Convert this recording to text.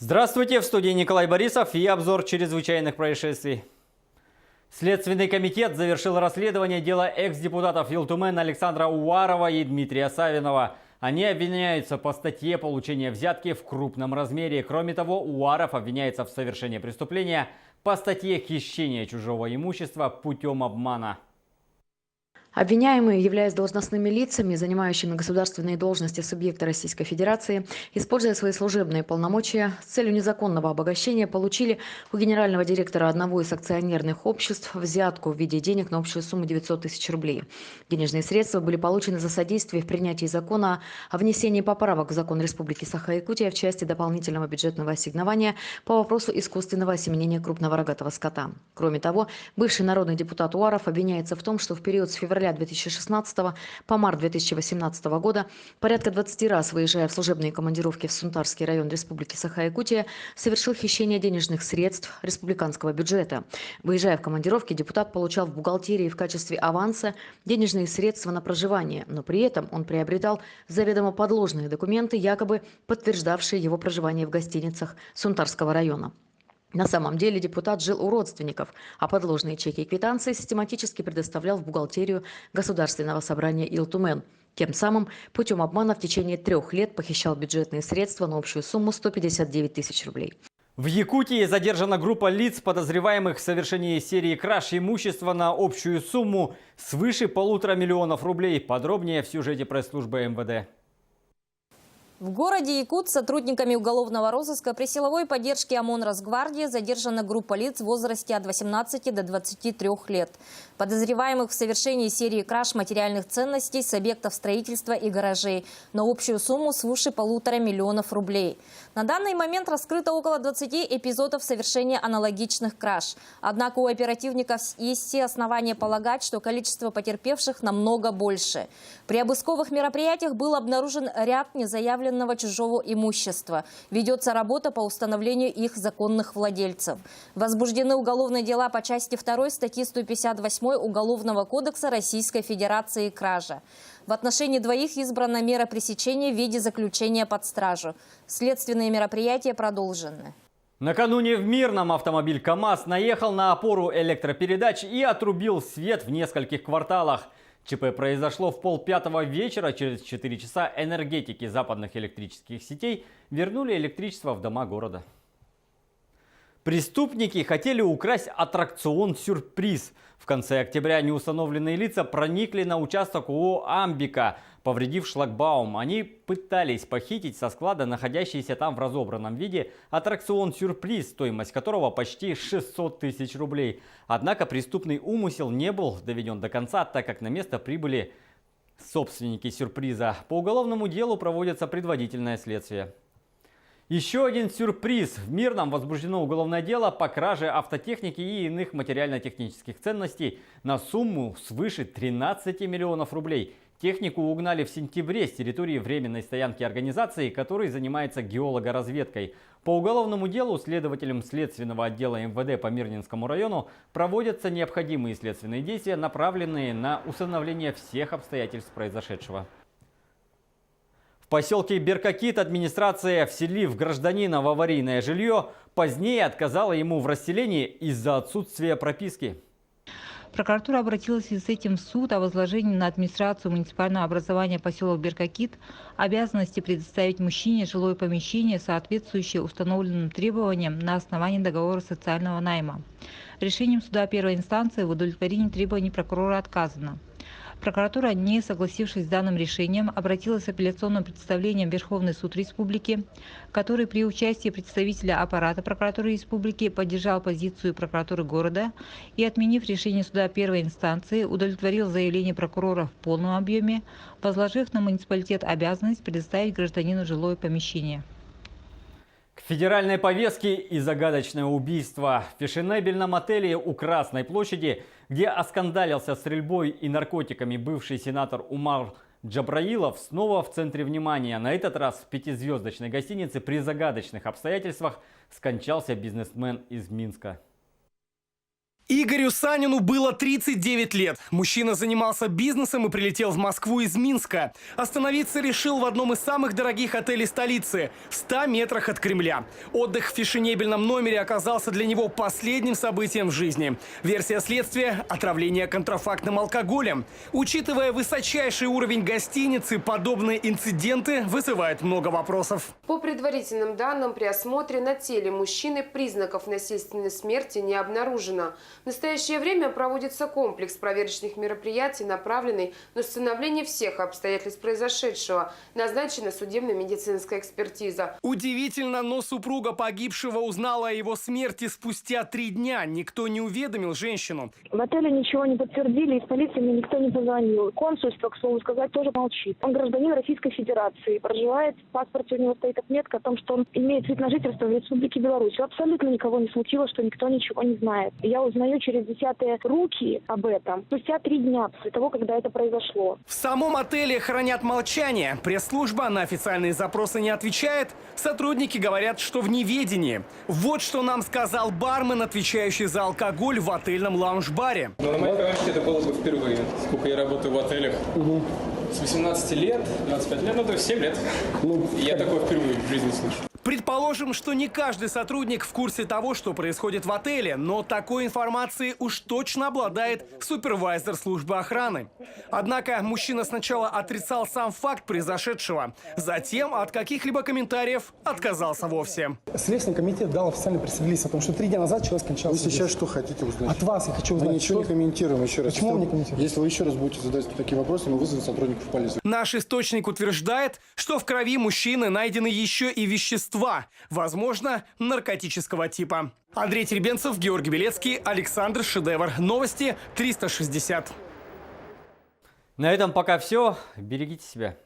Здравствуйте, в студии Николай Борисов и обзор чрезвычайных происшествий. Следственный комитет завершил расследование дела экс-депутатов Илтумена Александра Уварова и Дмитрия Савинова. Они обвиняются по статье получения взятки в крупном размере. Кроме того, Уваров обвиняется в совершении преступления по статье хищения чужого имущества путем обмана. Обвиняемые, являясь должностными лицами, занимающими государственные должности субъекта Российской Федерации, используя свои служебные полномочия с целью незаконного обогащения, получили у генерального директора одного из акционерных обществ взятку в виде денег на общую сумму 900 тысяч рублей. Денежные средства были получены за содействие в принятии закона о внесении поправок в закон Республики Саха-Якутия в части дополнительного бюджетного ассигнования по вопросу искусственного осеменения крупного рогатого скота. Кроме того, бывший народный депутат Уваров обвиняется в том, что в период с февраля 2016 по март 2018 года порядка 20 раз, выезжая в служебные командировки в Сунтарский район Республики Саха-Якутия, совершил хищение денежных средств республиканского бюджета. Выезжая в командировки, депутат получал в бухгалтерии в качестве аванса денежные средства на проживание, но при этом он приобретал заведомо подложные документы, якобы подтверждавшие его проживание в гостиницах Сунтарского района. На самом деле депутат жил у родственников, а подложные чеки и квитанции систематически предоставлял в бухгалтерию Государственного собрания Илтумен. Тем самым путем обмана в течение 3 лет похищал бюджетные средства на общую сумму 159 тысяч рублей. В Якутии задержана группа лиц, подозреваемых в совершении серии краж имущества на общую сумму свыше 1,5 миллиона рублей. Подробнее в сюжете пресс-службы МВД. В городе Якут сотрудниками уголовного розыска при силовой поддержке ОМОН Росгвардии задержана группа лиц в возрасте от 18 до 23 лет, подозреваемых в совершении серии краж материальных ценностей с объектов строительства и гаражей на общую сумму свыше 1,5 миллиона рублей. На данный момент раскрыто около 20 эпизодов совершения аналогичных краж. Однако у оперативников есть все основания полагать, что количество потерпевших намного больше. При обысковых мероприятиях был обнаружен ряд незаявленных чужого имущества. Ведется работа по установлению их законных владельцев. Возбуждены уголовные дела по части 2 статьи 158 Уголовного кодекса Российской Федерации «Кража». В отношении 2 избрана мера пресечения в виде заключения под стражу. Следственные мероприятия продолжены. Накануне в Мирном автомобиль КАМАЗ наехал на опору электропередач и отрубил свет в нескольких кварталах. ЧП произошло в 4:30 вечера. Через 4 часа энергетики западных электрических сетей вернули электричество в дома города. Преступники хотели украсть аттракцион-сюрприз. В конце октября неустановленные лица проникли на участок ООО «Амбика», повредив шлагбаум. Они пытались похитить со склада находящийся там в разобранном виде аттракцион-сюрприз, стоимость которого почти 600 тысяч рублей. Однако преступный умысел не был доведен до конца, так как на место прибыли собственники сюрприза. По уголовному делу проводится предварительное следствие. Еще один сюрприз. В Мирном возбуждено уголовное дело по краже автотехники и иных материально-технических ценностей на сумму свыше 13 миллионов рублей. Технику угнали в сентябре с территории временной стоянки организации, которая занимается геологоразведкой. По уголовному делу следователям следственного отдела МВД по Мирнинскому району проводятся необходимые следственные действия, направленные на установление всех обстоятельств произошедшего. В поселке Беркакит администрация, вселив гражданина в аварийное жилье, позднее отказала ему в расселении из-за отсутствия прописки. Прокуратура обратилась с этим в суд о возложении на администрацию муниципального образования поселок Беркакит обязанности предоставить мужчине жилое помещение, соответствующее установленным требованиям на основании договора социального найма. Решением суда первой инстанции в удовлетворении требований прокурора отказано. Прокуратура, не согласившись с данным решением, обратилась с апелляционным представлением в Верховный суд Республики, который при участии представителя аппарата прокуратуры Республики поддержал позицию прокуратуры города и, отменив решение суда первой инстанции, удовлетворил заявление прокурора в полном объеме, возложив на муниципалитет обязанность предоставить гражданину жилое помещение. К федеральной повестке и загадочное убийство. В фешенебельном отеле у Красной площади, где оскандалился стрельбой и наркотиками бывший сенатор Умар Джабраилов, снова в центре внимания. На этот раз в 5-звездочной гостинице при загадочных обстоятельствах скончался бизнесмен из Минска. Игорю Санину было 39 лет. Мужчина занимался бизнесом и прилетел в Москву из Минска. Остановиться решил в одном из самых дорогих отелей столицы, в 100 метрах от Кремля. Отдых в фешенебельном номере оказался для него последним событием в жизни. Версия следствия – отравление контрафактным алкоголем. Учитывая высочайший уровень гостиницы, подобные инциденты вызывают много вопросов. По предварительным данным, при осмотре на теле мужчины признаков насильственной смерти не обнаружено. В настоящее время проводится комплекс проверочных мероприятий, направленный на установление всех обстоятельств произошедшего. Назначена судебно-медицинская экспертиза. Удивительно, но супруга погибшего узнала о его смерти спустя 3 дня. Никто не уведомил женщину. В отеле ничего не подтвердили, из полиции мне никто не позвонил. Консульство, к слову сказать, тоже молчит. Он гражданин Российской Федерации, проживает, в паспорте у него стоит отметка о том, что он имеет вид на жительство в Республике Беларусь. Абсолютно никого не смутило, что никто ничего не знает. Я узнаю через десятые руки об этом спустя 3 дня после того, когда это произошло. В самом отеле хранят молчание. Пресс-служба на официальные запросы не отвечает. Сотрудники говорят, что в неведении. Вот что нам сказал бармен, отвечающий за алкоголь в отельном лаунж-баре. Но на моей памяти это было бы впервые. Сколько я работаю в отелях. С 18 лет, 25 лет, ну то есть 7 лет. Я такое впервые в жизни слышу. Предположим, что не каждый сотрудник в курсе того, что происходит в отеле, но такой информацией уж точно обладает супервайзер службы охраны. Однако мужчина сначала отрицал сам факт произошедшего, затем от каких-либо комментариев отказался вовсе. Следственный комитет дал официальный пресс-релиз о том, что 3 дня назад человек скончался. Вы сейчас что хотите узнать? От вас я хочу узнать. Мы ничего не комментируем еще раз. Почему не комментируем? Если вы еще раз будете задать такие вопросы, мы вызовем сотрудников полиции. Наш источник утверждает, что в крови мужчины найдены еще и вещества, возможно, наркотического типа. Андрей Теребенцев, Георгий Белецкий, Александр Шедевр. Новости 360. На этом пока все. Берегите себя.